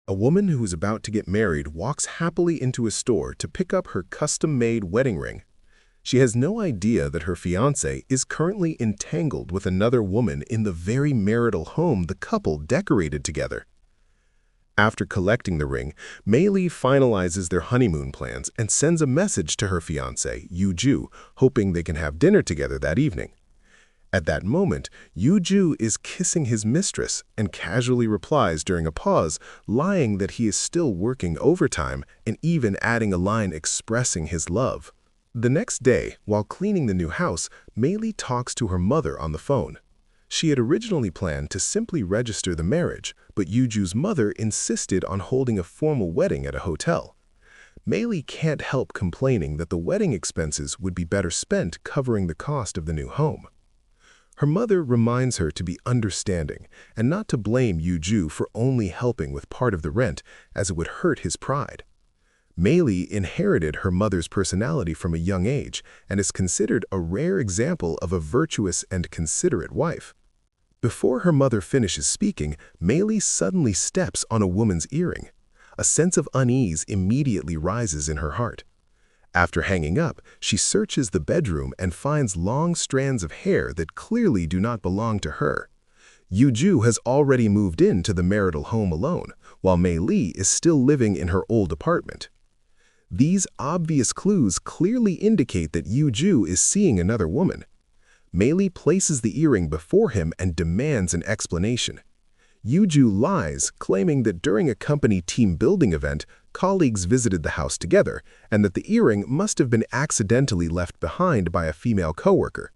A woman who is about to get married walks happily into a store to pick up her custom-made wedding ring. She has no idea that her fiancé is currently entangled with another woman in the very marital home the couple decorated together. After collecting the ring, Mei Li finalizes their honeymoon plans and sends a message to her fiancé, Yu Ju, hoping they can have dinner together that evening. At that moment, Yu Ju is kissing his mistress and casually replies during a pause, lying that he is still working overtime and even adding a line expressing his love. The next day, while cleaning the new house, Mei Li talks to her mother on the phone. She had originally planned to simply register the marriage, but Yu Ju's mother insisted on holding a formal wedding at a hotel. Mei Li can't help complaining that the wedding expenses would be better spent covering the cost of the new home. Her mother reminds her to be understanding and not to blame Yu Ju for only helping with part of the rent, as it would hurt his pride. Mei Li inherited her mother's personality from a young age and is considered a rare example of a virtuous and considerate wife. Before her mother finishes speaking, Mei Li suddenly steps on a woman's earring. A sense of unease immediately rises in her heart. After hanging up, she searches the bedroom and finds long strands of hair that clearly do not belong to her. Yu Ju has already moved into the marital home alone, while Mei Li is still living in her old apartment. These obvious clues clearly indicate that Yu Ju is seeing another woman. Mei Li places the earring before him and demands an explanation. Yu Ju lies, claiming that during a company team-building event, colleagues visited the house together, and that the earring must have been accidentally left behind by a female coworker.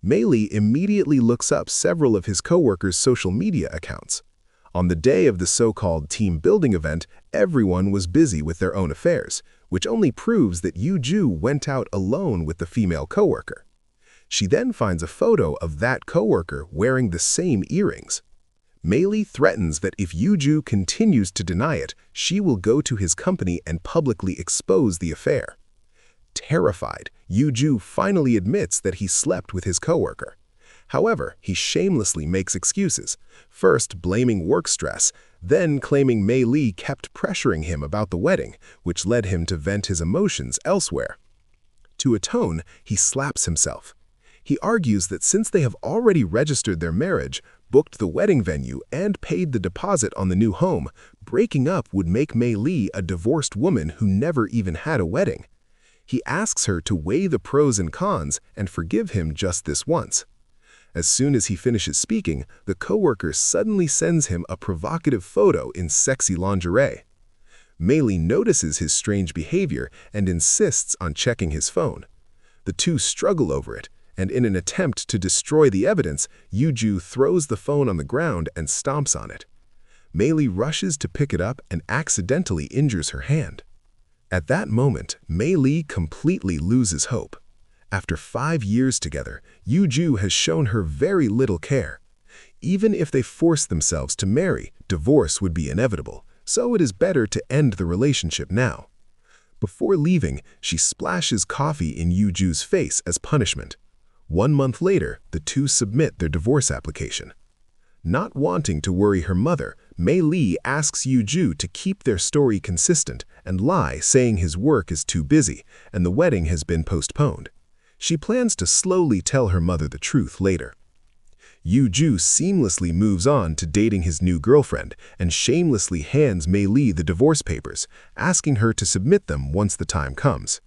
Mei Li immediately looks up several of his coworkers' social media accounts. On the day of the so-called team-building event, everyone was busy with their own affairs, which only proves that Yu Ju went out alone with the female coworker. She then finds a photo of that coworker wearing the same earrings. Mei Li threatens that if Yu Ju continues to deny it, she will go to his company and publicly expose the affair. Terrified, Yu Ju finally admits that he slept with his coworker. However, he shamelessly makes excuses, first blaming work stress, then claiming Mei Li kept pressuring him about the wedding, which led him to vent his emotions elsewhere. To atone, he slaps himself. He argues that since they have already registered their marriage, booked the wedding venue, and paid the deposit on the new home, breaking up would make Mei Li a divorced woman who never even had a wedding. He asks her to weigh the pros and cons and forgive him just this once. As soon as he finishes speaking, the coworker suddenly sends him a provocative photo in sexy lingerie. Mei Li notices his strange behavior and insists on checking his phone. The two struggle over it, and in an attempt to destroy the evidence, Yu Ju throws the phone on the ground and stomps on it. Mei Li rushes to pick it up and accidentally injures her hand. At that moment, Mei Li completely loses hope. After 5 years together, Yu Ju has shown her very little care. Even if they force themselves to marry, divorce would be inevitable, so it is better to end the relationship now. Before leaving, she splashes coffee in Yu Ju's face as punishment. 1 month later, the two submit their divorce application. Not wanting to worry her mother, Mei Li asks Yu Ju to keep their story consistent and lie, saying his work is too busy and the wedding has been postponed. She plans to slowly tell her mother the truth later. Yu Ju seamlessly moves on to dating his new girlfriend and shamelessly hands Mei Li the divorce papers, asking her to submit them once the time comes.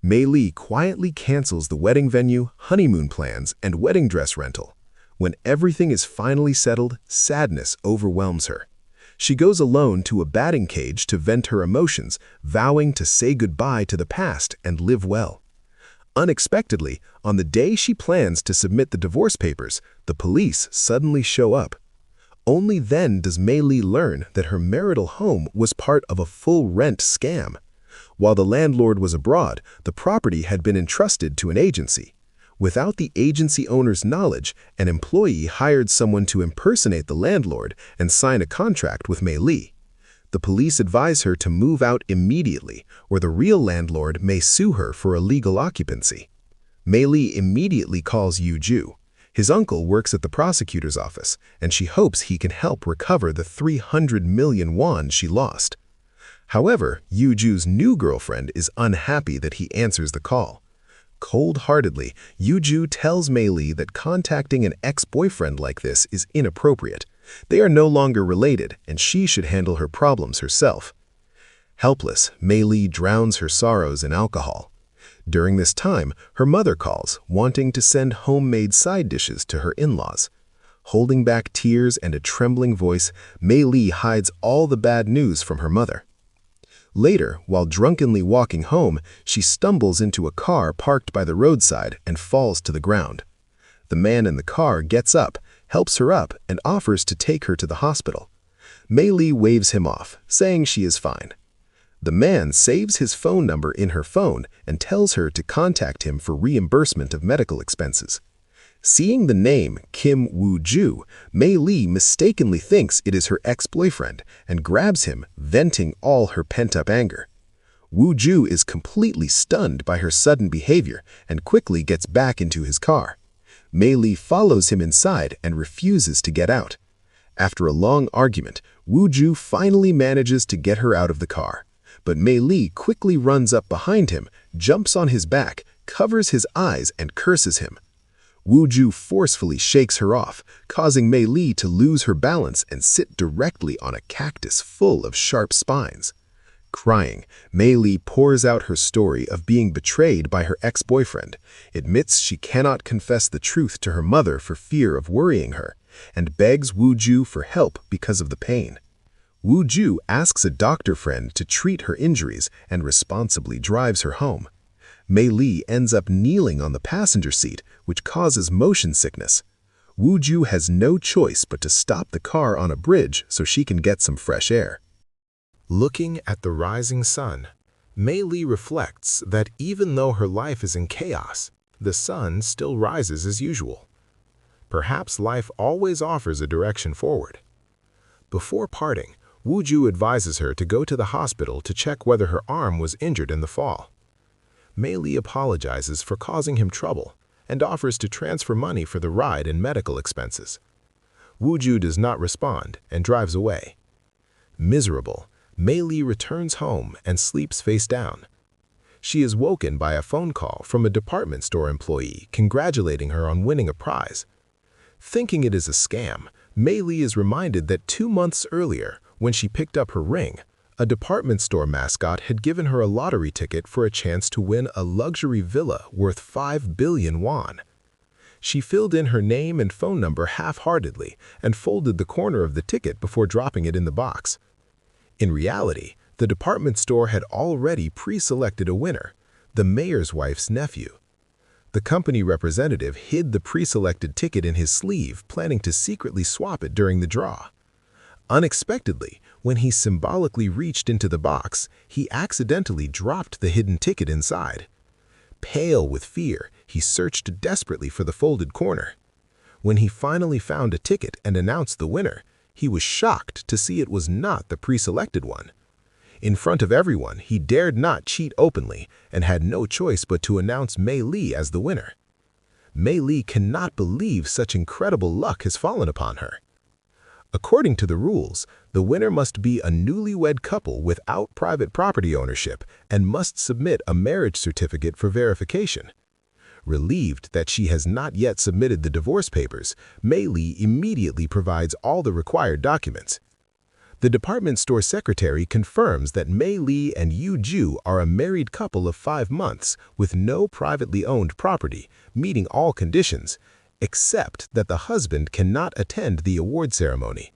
Mei Li quietly cancels the wedding venue, honeymoon plans, and wedding dress rental. When everything is finally settled, sadness overwhelms her. She goes alone to a batting cage to vent her emotions, vowing to say goodbye to the past and live well. Unexpectedly, on the day she plans to submit the divorce papers, the police suddenly show up. Only then does Mei Li learn that her marital home was part of a full rent scam. While the landlord was abroad, the property had been entrusted to an agency. Without the agency owner's knowledge, an employee hired someone to impersonate the landlord and sign a contract with Mei Li. The police advise her to move out immediately, or the real landlord may sue her for illegal occupancy. Mei Li immediately calls Yu Ju. His uncle works at the prosecutor's office, and she hopes he can help recover the 300 million won she lost. However, Yuju's new girlfriend is unhappy that he answers the call. Cold-heartedly, Yuju tells Mei-Li that contacting an ex-boyfriend like this is inappropriate. They are no longer related, and she should handle her problems herself. Helpless, Mei-Li drowns her sorrows in alcohol. During this time, her mother calls, wanting to send homemade side dishes to her in-laws. Holding back tears and a trembling voice, Mei-Li hides all the bad news from her mother. Later, while drunkenly walking home, she stumbles into a car parked by the roadside and falls to the ground. The man in the car gets up, helps her up, and offers to take her to the hospital. Mei-Li waves him off, saying she is fine. The man saves his phone number in her phone and tells her to contact him for reimbursement of medical expenses. Seeing the name Kim Woo-ju, Mei-Li mistakenly thinks it is her ex-boyfriend and grabs him, venting all her pent-up anger. Woo-ju is completely stunned by her sudden behavior and quickly gets back into his car. Mei-Li follows him inside and refuses to get out. After a long argument, Woo-ju finally manages to get her out of the car. But Mei-Li quickly runs up behind him, jumps on his back, covers his eyes, and curses him. Woo-ju forcefully shakes her off, causing Mei-Li to lose her balance and sit directly on a cactus full of sharp spines. Crying, Mei-Li pours out her story of being betrayed by her ex-boyfriend, admits she cannot confess the truth to her mother for fear of worrying her, and begs Woo-ju for help because of the pain. Woo-ju asks a doctor friend to treat her injuries and responsibly drives her home. Mei-Li ends up kneeling on the passenger seat, which causes motion sickness. Woo-ju has no choice but to stop the car on a bridge so she can get some fresh air. Looking at the rising sun, Mei-Li reflects that even though her life is in chaos, the sun still rises as usual. Perhaps life always offers a direction forward. Before parting, Woo-ju advises her to go to the hospital to check whether her arm was injured in the fall. Mei-Li apologizes for causing him trouble and offers to transfer money for the ride and medical expenses. Woo-ju does not respond and drives away. Miserable, Mei-Li returns home and sleeps face down. She is woken by a phone call from a department store employee congratulating her on winning a prize. Thinking it is a scam, Mei-Li is reminded that 2 months earlier, when she picked up her ring, a department store mascot had given her a lottery ticket for a chance to win a luxury villa worth 5 billion won. She filled in her name and phone number half-heartedly and folded the corner of the ticket before dropping it in the box. In reality, the department store had already pre-selected a winner, the mayor's wife's nephew. The company representative hid the pre-selected ticket in his sleeve, planning to secretly swap it during the draw. Unexpectedly, when he symbolically reached into the box, he accidentally dropped the hidden ticket inside. Pale with fear, he searched desperately for the folded corner. When he finally found a ticket and announced the winner, he was shocked to see it was not the pre-selected one. In front of everyone, he dared not cheat openly and had no choice but to announce Mei-Li as the winner. Mei-Li cannot believe such incredible luck has fallen upon her. According to the rules, the winner must be a newlywed couple without private property ownership and must submit a marriage certificate for verification. Relieved that she has not yet submitted the divorce papers, Mei-Li immediately provides all the required documents. The department store secretary confirms that Mei-Li and Yu-ju are a married couple of 5 months with no privately owned property, meeting all conditions, except that the husband cannot attend the award ceremony.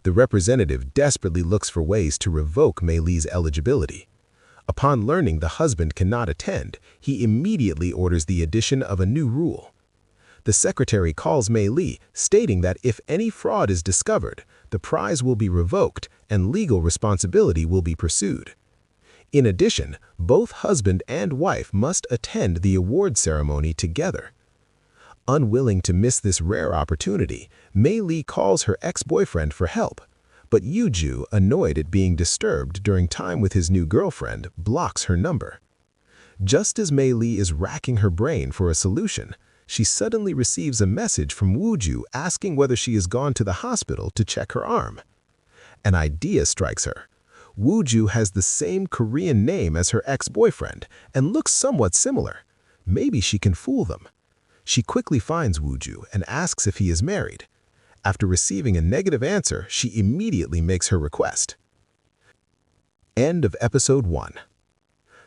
The representative desperately looks for ways to revoke Mei-Li's eligibility. Upon learning the husband cannot attend, he immediately orders the addition of a new rule. The secretary calls Mei-Li, stating that if any fraud is discovered, the prize will be revoked and legal responsibility will be pursued. In addition, both husband and wife must attend the award ceremony together. Unwilling to miss this rare opportunity, Mei-Li calls her ex-boyfriend for help, but Yu-ju, annoyed at being disturbed during time with his new girlfriend, blocks her number. Just as Mei-Li is racking her brain for a solution, she suddenly receives a message from Wooju asking whether she has gone to the hospital to check her arm. An idea strikes her. Wooju has the same Korean name as her ex-boyfriend and looks somewhat similar. Maybe she can fool them. She quickly finds Wooju and asks if he is married. After receiving a negative answer, she immediately makes her request. End of episode 1.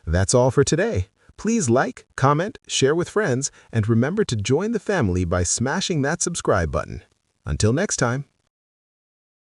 That's all for today. Please like, comment, share with friends, and remember to join the family by smashing that subscribe button. Until next time.